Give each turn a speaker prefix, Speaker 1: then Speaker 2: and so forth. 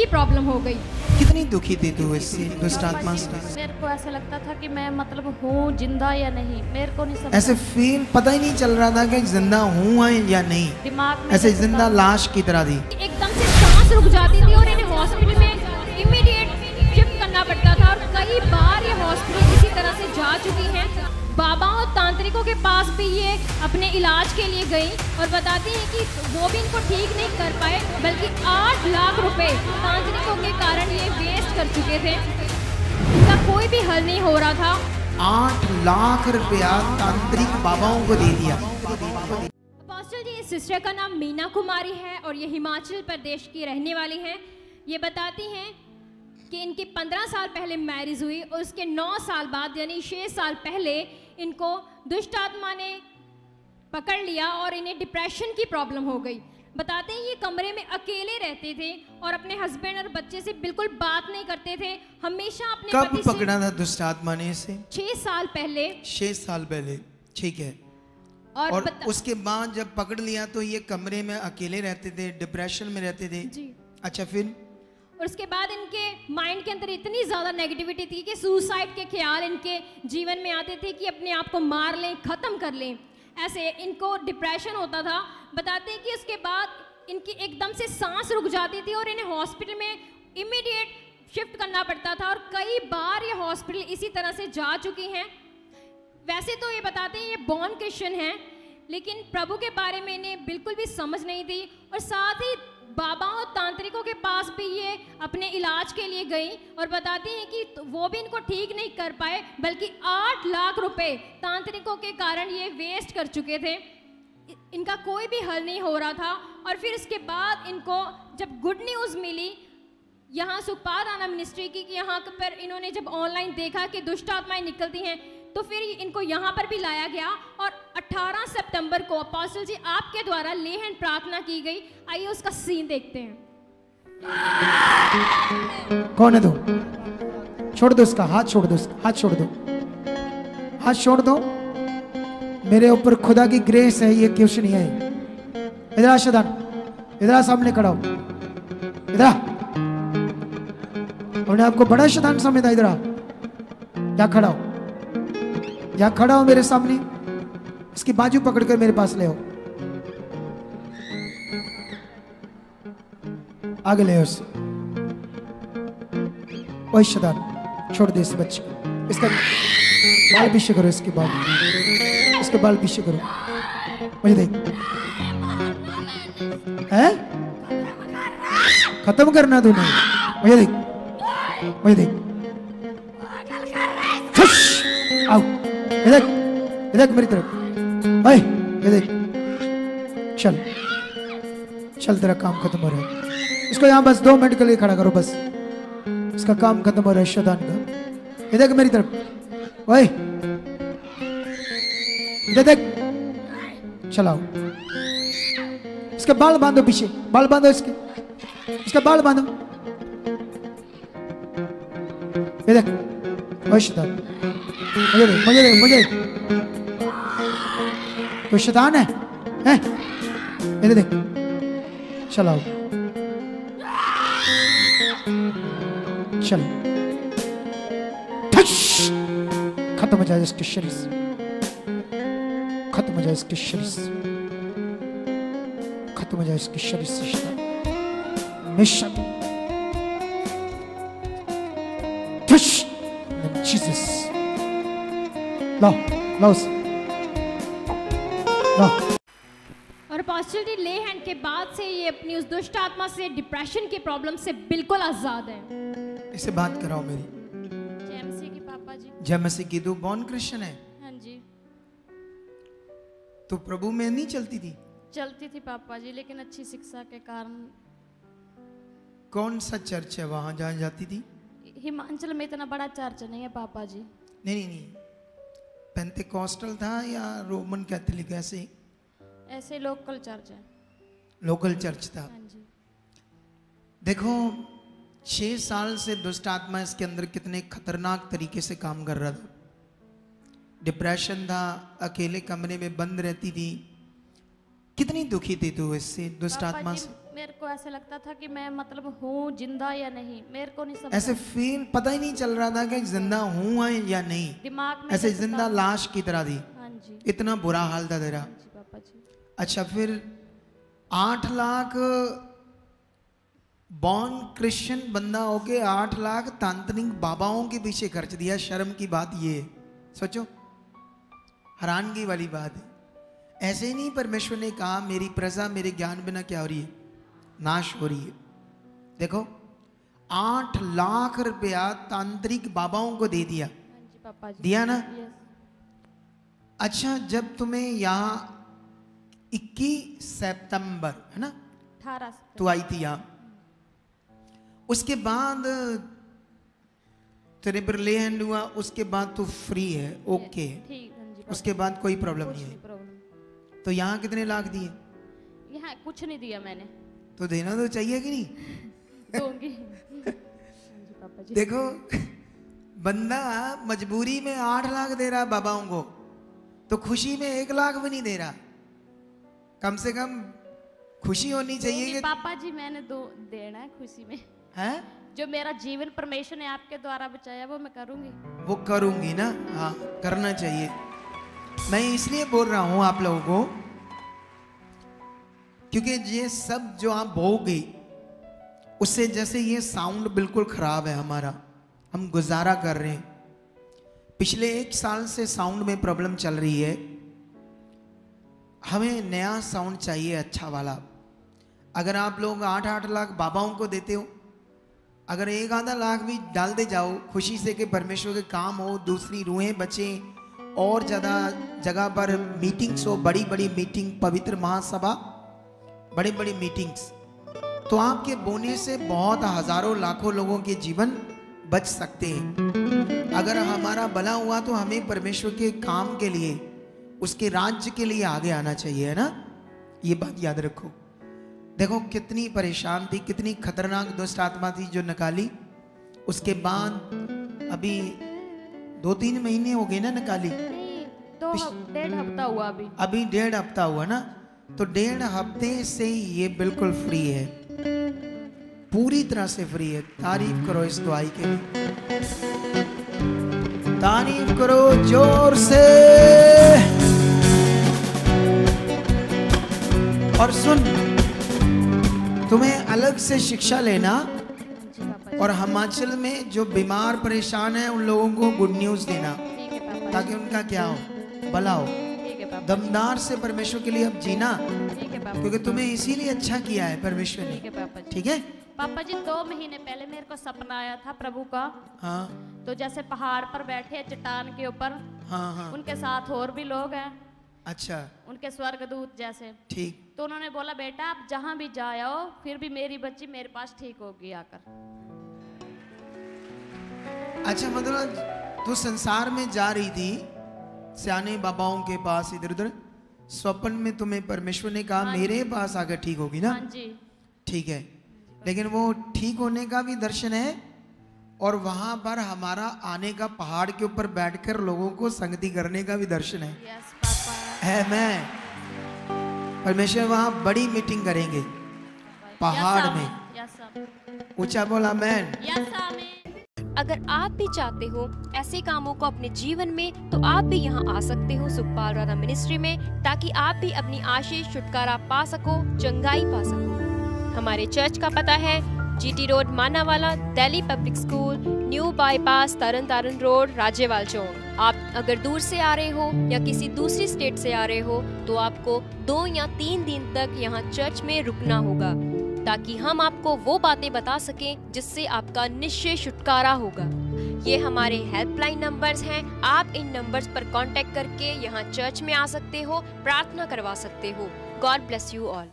Speaker 1: की प्रॉब्लम हो गई।
Speaker 2: कितनी दुखी थी तू इससे, दुष्ट आत्मा से?
Speaker 3: मेरे को ऐसा लगता था कि मैं मतलब हूँ जिंदा या नहीं, मेरे को नहीं समझ,
Speaker 2: ऐसे फील पता ही नहीं चल रहा था कि जिंदा हूँ या नहीं,
Speaker 3: दिमाग में
Speaker 2: ऐसे जिंदा लाश की तरह थी।
Speaker 1: एकदम से सांस रुक जाती थी और इन्हें हॉस्पिटल में इमीडिएट शिफ्ट करना पड़ता था। और कई बार ये हॉस्पिटल इसी तरह से जा चुकी हैं। बाबा और तांत्रिकों के पास भी ये अपने इलाज के लिए गई और बताती हैं कि वो भी इनको ठीक नहीं कर पाए, बल्कि 8 लाख रुपए तांत्रिकों के कारण ये वेस्ट कर चुके थे। इनका कोई भी हल नहीं हो रहा था।
Speaker 2: 8 लाख रुपया तांत्रिक बाबाओं को दे दिया।
Speaker 1: अपोस्टल जी, इस सिस्टर का नाम मीना कुमारी है और ये हिमाचल प्रदेश की रहने वाली हैं। ये बताती हैं कि इनकी 15 साल पहले मैरिज हुई और उसके 9 साल बाद यानी 6 साल पहले इनको दुष्ट आत्मा ने पकड़ लिया और इन्हें डिप्रेशन की प्रॉब्लम हो गई। बताते हैं ये कमरे में अकेले रहते थे और अपने हस्बैंड और बच्चे से बिल्कुल बात नहीं करते थे। हमेशा अपने
Speaker 2: कब
Speaker 1: पति से
Speaker 2: पकड़ा था दुष्ट आत्मा ने इसे?
Speaker 1: 6 साल पहले।
Speaker 2: 6 साल पहले, ठीक है। और उसके बाद जब पकड़ लिया तो ये कमरे में अकेले रहते थे, डिप्रेशन में रहते थे
Speaker 1: जी।
Speaker 2: अच्छा, फिर?
Speaker 1: और उसके बाद इनके माइंड के अंदर इतनी ज़्यादा नेगेटिविटी थी कि सुसाइड के ख्याल इनके जीवन में आते थे कि अपने आप को मार लें, ख़त्म कर लें, ऐसे इनको डिप्रेशन होता था। बताते हैं कि उसके बाद इनकी एकदम से सांस रुक जाती थी और इन्हें हॉस्पिटल में इमीडिएट शिफ्ट करना पड़ता था। और कई बार ये हॉस्पिटल इसी तरह से जा चुकी हैं। वैसे तो ये बताते हैं ये बॉर्न क्रिश्चियन हैं, लेकिन प्रभु के बारे में इन्हें बिल्कुल भी समझ नहीं थी। और साथ ही बाबा और तांत्रिकों के पास भी ये अपने इलाज के लिए गई और बताती हैं कि वो भी इनको ठीक नहीं कर पाए, बल्कि 8 लाख रुपए तांत्रिकों के कारण ये वेस्ट कर चुके थे। इनका कोई भी हल नहीं हो रहा था। और फिर इसके बाद इनको जब गुड न्यूज़ मिली यहाँ सुखपाल राणा मिनिस्ट्री की, कि यहाँ पर इन्होंने जब ऑनलाइन देखा कि दुष्ट आत्माएं निकलती हैं, तो फिर इनको यहाँ पर भी लाया गया। और 18 सितंबर को अपोस्टल जी आपके द्वारा ले हैंड प्रार्थना की गई। आइए उसका सीन देखते हैं।
Speaker 4: कौन है तू? छोड़ दो उसका हाथ, छोड़ दो उसका हाथ, छोड़ दो हाथ, छोड़ दो। मेरे ऊपर खुदा की ग्रेस है, ये कुछ नहीं है। इधर आ शैतान, इधर आ, सामने खड़ा हो, इधर आ। अपने आपको बड़ा शैतान समझता, इधर आ, या खड़ा हो, या खड़ा हो मेरे सामने। इसकी बाजू पकड़कर मेरे पास ले आओ, आगे ले आओ उसे। ओए शैतान, छोड़ दे इस बच्चे को, इसका बाल पीछे करो, इसके बाल, इसके बाल पीछे करो। मुझे देख, है खत्म करना तूने? मुझे देख, मुझे देख, आओ इधर, इधर मेरी तरफ, ओए ये देख, चल चल, तेरा काम खत्म हो रहा है। इसको यहाँ बस 2 मिनट के लिए खड़ा करो, बस इसका काम खत्म हो रहा है शैतान का। ये देख मेरी तरफ, ओए ये देख, चलाओ। इसके बाल बांधो, पीछे बाल बांधो, इसके बाल बांधो। ये देख, ओए शैतान, मुझे देख, मुझे देख, मुझे देख, तो शैतान है, हैं? ये देख, चलाओ, चल, खत्म हो जाए इसके शरीर से, खत्म हो जाए इसके शरीर से, खत्म हो जाए इसके शरीर से शैतान, मिशन जीसस। लाओ लाओ लाओ।
Speaker 1: और अपोस्टल जी ले हैंड के बाद से ये अपनी उस दुष्ट आत्मा से, डिप्रेशन की प्रॉब्लम से बिल्कुल आजाद है।
Speaker 2: इसे बात कराओ मेरी।
Speaker 3: जय मसीह की पापा जी।
Speaker 2: जय मसीह की। तू बॉर्न क्रिश्चियन है?
Speaker 3: हाँ जी।
Speaker 2: तो प्रभु में नहीं चलती थी?
Speaker 3: चलती थी पापा जी, लेकिन अच्छी शिक्षा के कारण।
Speaker 2: कौन सा चर्च है वहां जहाँ जाती थी?
Speaker 3: हिमाचल में इतना बड़ा चर्च नहीं है पापा जी।
Speaker 2: नहीं नहीं नहीं, पेंटेकोस्टल था या रोमन कैथोलिक? ऐसे
Speaker 3: ऐसे लोकल चर्च है।
Speaker 2: लोकल चर्च था।
Speaker 3: हाँ जी।
Speaker 2: देखो 6 साल से दुष्ट आत्मा इसके अंदर कितने खतरनाक तरीके से काम कर रहा था। डिप्रेशन था, अकेले कमरे में बंद रहती थी। कितनी दुखी थी तू इससे, दुष्ट आत्मा से?
Speaker 3: मेरे को ऐसे लगता था कि मैं मतलब हूँ जिंदा या नहीं, मेरे को नहीं समझ,
Speaker 2: ऐसे फील पता ही नहीं चल रहा था कि जिंदा हूँ या नहीं,
Speaker 3: दिमाग में
Speaker 2: ऐसे
Speaker 3: जैसे
Speaker 2: जिंदा
Speaker 3: था।
Speaker 2: लाश की तरह थी,
Speaker 3: हाँ जी,
Speaker 2: इतना बुरा हाल था तेरा।
Speaker 3: हाँ जी पापा जी।
Speaker 2: अच्छा, फिर 8 लाख बॉर्न क्रिश्चियन बंदा होके 8 लाख तांत्रिक बाबाओं के पीछे खर्च दिया। शर्म की बात ये है, सोचो, हैरानगी वाली बात है। ऐसे ही नहीं परमेश्वर ने कहा मेरी प्रजा मेरे ज्ञान बिना क्या हो रही है, नाश हो रही है। देखो 8 लाख रुपया तांत्रिक बाबाओं को दे दिया,
Speaker 3: हाँ जी पापा जी।
Speaker 2: दिया ना।
Speaker 3: यस।
Speaker 2: अच्छा, जब तुम्हें यहाँ 21 सितंबर है ना
Speaker 3: 18
Speaker 2: तू आई थी यहाँ, उसके बाद तेरे पर ले हैंड हुआ, उसके बाद तू फ्री है, ओके,
Speaker 3: ठीक, हाँ जी पापा।
Speaker 2: उसके बाद कोई प्रॉब्लम
Speaker 3: कुछ
Speaker 2: नहीं
Speaker 3: नहीं
Speaker 2: है।
Speaker 3: प्रॉब्लम।
Speaker 2: तो यहाँ कितने लाख दिए?
Speaker 3: यहाँ कुछ नहीं दिया मैंने,
Speaker 2: तो देना तो चाहिए कि नहीं?
Speaker 3: दूंगी। हाँ जी पापा जी।
Speaker 2: देखो बंदा मजबूरी में 8 लाख दे रहा बाबाओं को, तो खुशी में 1 लाख भी नहीं दे रहा। कम से कम खुशी होनी चाहिए
Speaker 3: दूंगी
Speaker 2: कि
Speaker 3: पापा जी, मैंने देना है खुशी में।
Speaker 2: है
Speaker 3: जो मेरा जीवन परमेश्वर ने आपके द्वारा बचाया वो मैं करूंगी।
Speaker 2: वो करूंगी ना, हाँ करना चाहिए। मैं इसलिए बोल रहा हूं आप लोगों को क्योंकि ये सब जो आप भोगे उससे, जैसे ये साउंड बिल्कुल खराब है हमारा, हम गुजारा कर रहे हैं, पिछले 1 साल से साउंड में प्रॉब्लम चल रही है। हमें नया साउंड चाहिए, अच्छा वाला। अगर आप लोग 8-8 लाख बाबाओं को देते हो, अगर 1-आधा लाख भी डाल दे जाओ खुशी से कि परमेश्वर के काम हो, दूसरी रूहें बचे, और ज़्यादा जगह पर मीटिंग्स हो, बड़ी बड़ी मीटिंग, पवित्र महासभा, बड़ी बड़ी मीटिंग्स, तो आपके बोने से बहुत हजारों लाखों लोगों के जीवन बच सकते हैं। अगर हमारा भला हुआ तो हमें परमेश्वर के काम के लिए, उसके राज्य के लिए आगे आना चाहिए, है ना। ये बात याद रखो। देखो कितनी परेशान थी, कितनी खतरनाक दुष्ट आत्मा थी जो निकाली। उसके बाद अभी 2-3 महीने हो गए ना निकाली,
Speaker 3: नहीं, 1.5 हफ्ता हुआ अभी।
Speaker 2: अभी 1.5 हफ्ता हुआ ना, तो 1.5 हफ्ते से ये बिल्कुल फ्री है, पूरी तरह से फ्री है। तारीफ करो इस दुआई के लिए, तारीफ करो जोर से। और सुन, तुम्हें अलग से शिक्षा लेना, और हिमाचल में जो बीमार परेशान है उन लोगों को गुड न्यूज देना,
Speaker 3: ठीक है पापा
Speaker 2: ताकि उनका क्या हो, भला हो।
Speaker 3: ठीक है पापा
Speaker 2: दमदार से परमेश्वर के लिए अब जीना,
Speaker 3: ठीक है पापा
Speaker 2: क्योंकि तुम्हें इसीलिए अच्छा किया है परमेश्वर
Speaker 3: ठीक
Speaker 2: ने,
Speaker 3: है पापा जी।
Speaker 2: ठीक है।
Speaker 3: पापा जी 2 महीने पहले मेरे को सपना आया था प्रभु का।
Speaker 2: हाँ
Speaker 3: तो जैसे पहाड़ पर बैठे हैं चट्टान के ऊपर,
Speaker 2: हाँ हाँ,
Speaker 3: उनके साथ और भी लोग हैं,
Speaker 2: अच्छा
Speaker 3: उनके स्वर्गदूत जैसे।
Speaker 2: ठीक।
Speaker 3: तो उन्होंने बोला बेटा आप जहां भी जाओ फिर भी मेरी बच्ची मेरे पास ठीक होगी आकर।
Speaker 2: अच्छा, मतलब तू संसार में जा रही थी सियाने बाबाओं के पास इधर उधर, स्वप्न में तुम्हें परमेश्वर ने कहा मेरे पास आकर ठीक होगी ना,
Speaker 3: हाँ जी
Speaker 2: ठीक है। लेकिन वो ठीक होने का भी दर्शन है, और वहां पर हमारा आने का, पहाड़ के ऊपर बैठकर लोगों को संगति करने का भी दर्शन है।
Speaker 3: Yes papa.
Speaker 2: है मैं, परमेश्वर वहां बड़ी मीटिंग करेंगे पहाड़ में।
Speaker 3: यस
Speaker 2: ऊंचा बोला मैन।
Speaker 3: यस आमीन।
Speaker 5: अगर आप भी चाहते हो ऐसे कामों को अपने जीवन में, तो आप भी यहाँ आ सकते हो सुखपाल राणा मिनिस्ट्री में, ताकि आप भी अपनी आशीष छुटकारा पा सको, चंगाई पा सको। हमारे चर्च का पता है GT road Manawala, Delhi public school, new bypass, Tarn Taran road, Rajyawal Chowk. आप अगर दूर से आ रहे हो या किसी दूसरी स्टेट से आ रहे हो, तो आपको 2 या 3 दिन तक यहाँ चर्च में रुकना होगा, ताकि हम आपको वो बातें बता सकें जिससे आपका निश्चय छुटकारा होगा। ये हमारे हेल्पलाइन नंबर्स हैं, आप इन नंबर्स पर कांटेक्ट करके यहाँ चर्च में आ सकते हो, प्रार्थना करवा सकते हो। God bless you all.